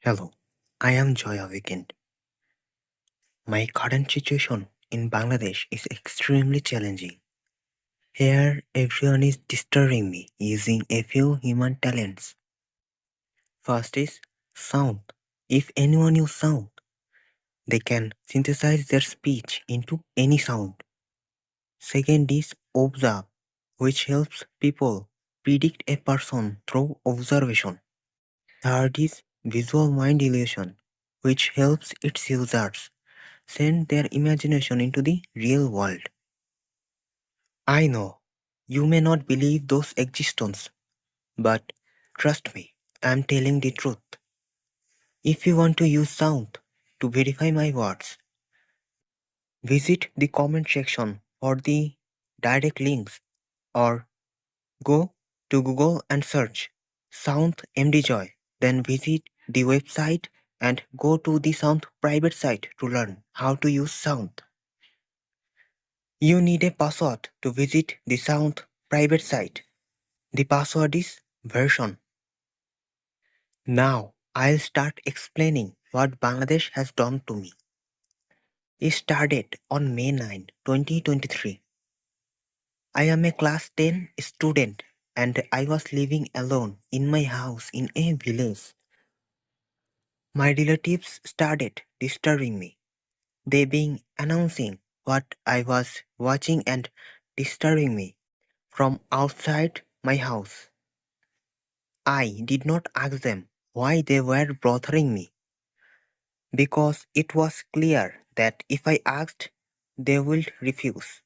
Hello, I am Joya Weekend. My current situation in Bangladesh is extremely challenging. Here, everyone is disturbing me using a few human talents. First is sound. If anyone use sound, they can synthesize their speech into any sound. Second is observe, which helps people predict a person through observation. Third is visual mind illusion, which helps its users send their imagination into the real world. I know you may not believe those existence, but trust me, I'm telling the truth. If you want to use sound to verify my words, visit the comment section for the direct links or go to Google and search Sound MD Joy. Then visit the website and go to the Sound private site to learn how to use sound. You need a password to visit the Sound private site. The password is version. Now I'll start explaining what Bangladesh has done to me. It started on May 9, 2023. I am a class 10 student and I was living alone in my house in a village. My relatives started disturbing me. They being announcing what I was watching and disturbing me from outside my house. I did not ask them why they were bothering me because it was clear that if I asked, they would refuse.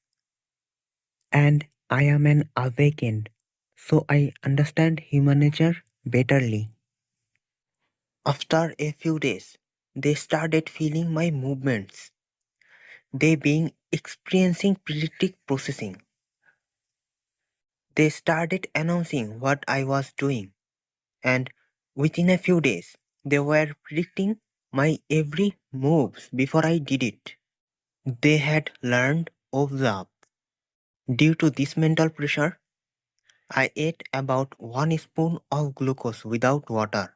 And I am an awakened, so I understand human nature betterly. After a few days, they started feeling my movements. They being experiencing predictive processing. They started announcing what I was doing, and within a few days, they were predicting my every moves before I did it. They had learned observe. Due to this mental pressure, I ate about 1 spoon of glucose without water.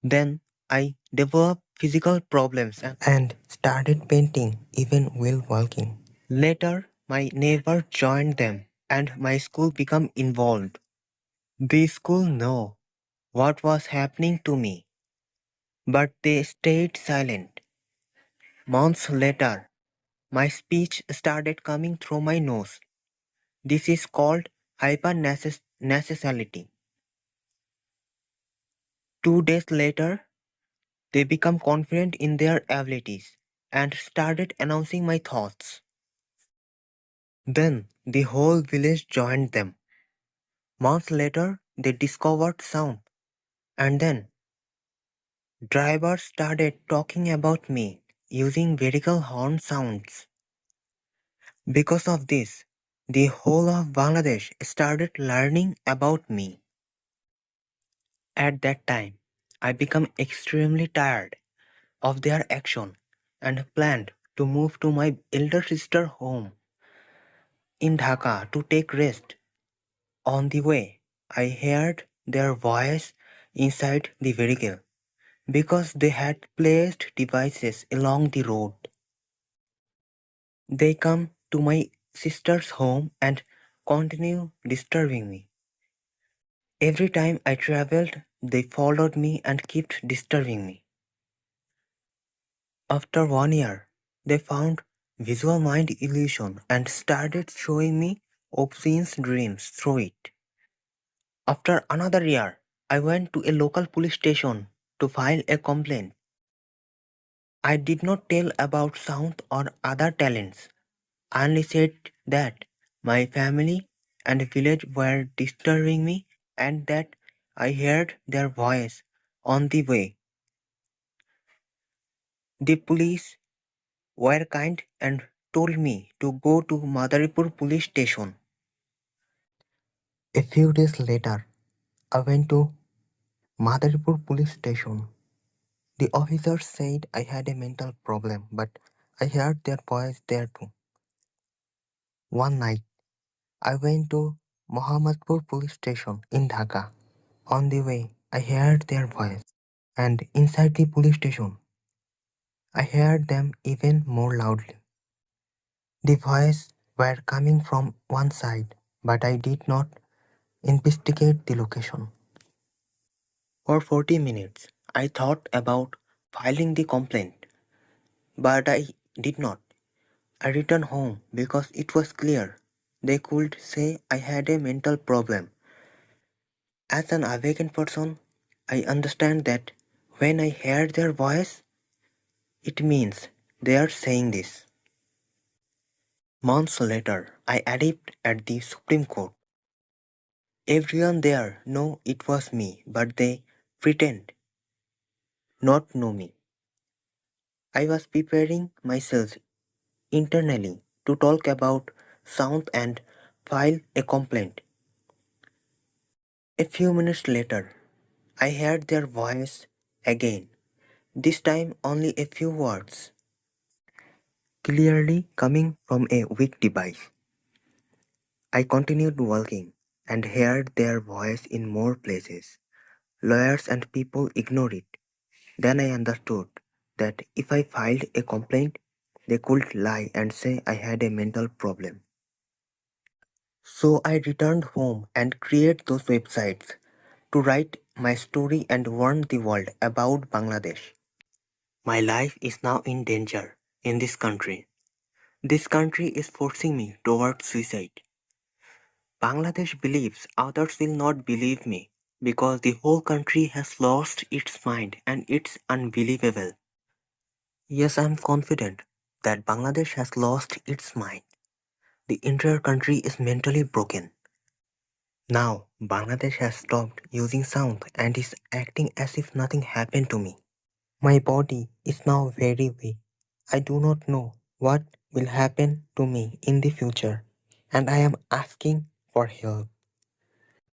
Then I developed physical problems and started painting even while walking. Later, my neighbor joined them and my school became involved. The school knew what was happening to me, but they stayed silent. Months later, my speech started coming through my nose. This is called hypernasality. 2 days later, they become confident in their abilities and started announcing my thoughts. Then the whole village joined them. Months later, they discovered sound, and then drivers started talking about me using vehicle horn sounds. Because of this, the whole of Bangladesh started learning about me. At that time, I became extremely tired of their action and planned to move to my elder sister's home in Dhaka to take rest. On the way, I heard their voice inside the vehicle because they had placed devices along the road. They come to my sister's home and continue disturbing me. Every time I traveled, they followed me and kept disturbing me. After 1 year, they found visual mind illusion and started showing me obscene dreams through it. After another year, I went to a local police station to file a complaint. I did not tell about sound or other talents. I only said that my family and village were disturbing me and that I heard their voice on the way. The police were kind and told me to go to Madaripur police station. A few days later, I went to Madaripur police station. The officers said I had a mental problem, but I heard their voice there too. One night, I went to Mohammadpur police station in Dhaka. On the way, I heard their voice. And inside the police station, I heard them even more loudly. The voices were coming from one side, but I did not investigate the location. For 40 minutes, I thought about filing the complaint, but I did not. I returned home because it was clear they could say I had a mental problem. As an awakened person, I understand that when I hear their voice, it means they are saying this. Months later, I arrived at the Supreme Court. Everyone there know it was me, but they pretend not know me. I was preparing myself internally to talk about sound and file a complaint. A few minutes later, I heard their voice again, this time only a few words, clearly coming from a weak device. I continued walking and heard their voice in more places. Lawyers and people ignore it. Then I understood that if I filed a complaint, they could lie and say I had a mental problem. So I returned home and created those websites to write my story and warn the world about Bangladesh. My life is now in danger in this country. This country is forcing me towards suicide. Bangladesh believes others will not believe me because the whole country has lost its mind and it's unbelievable. Yes, I'm confident that Bangladesh has lost its mind. The entire country is mentally broken. Now, Bangladesh has stopped using sound and is acting as if nothing happened to me. My body is now very weak. I do not know what will happen to me in the future, and I am asking for help.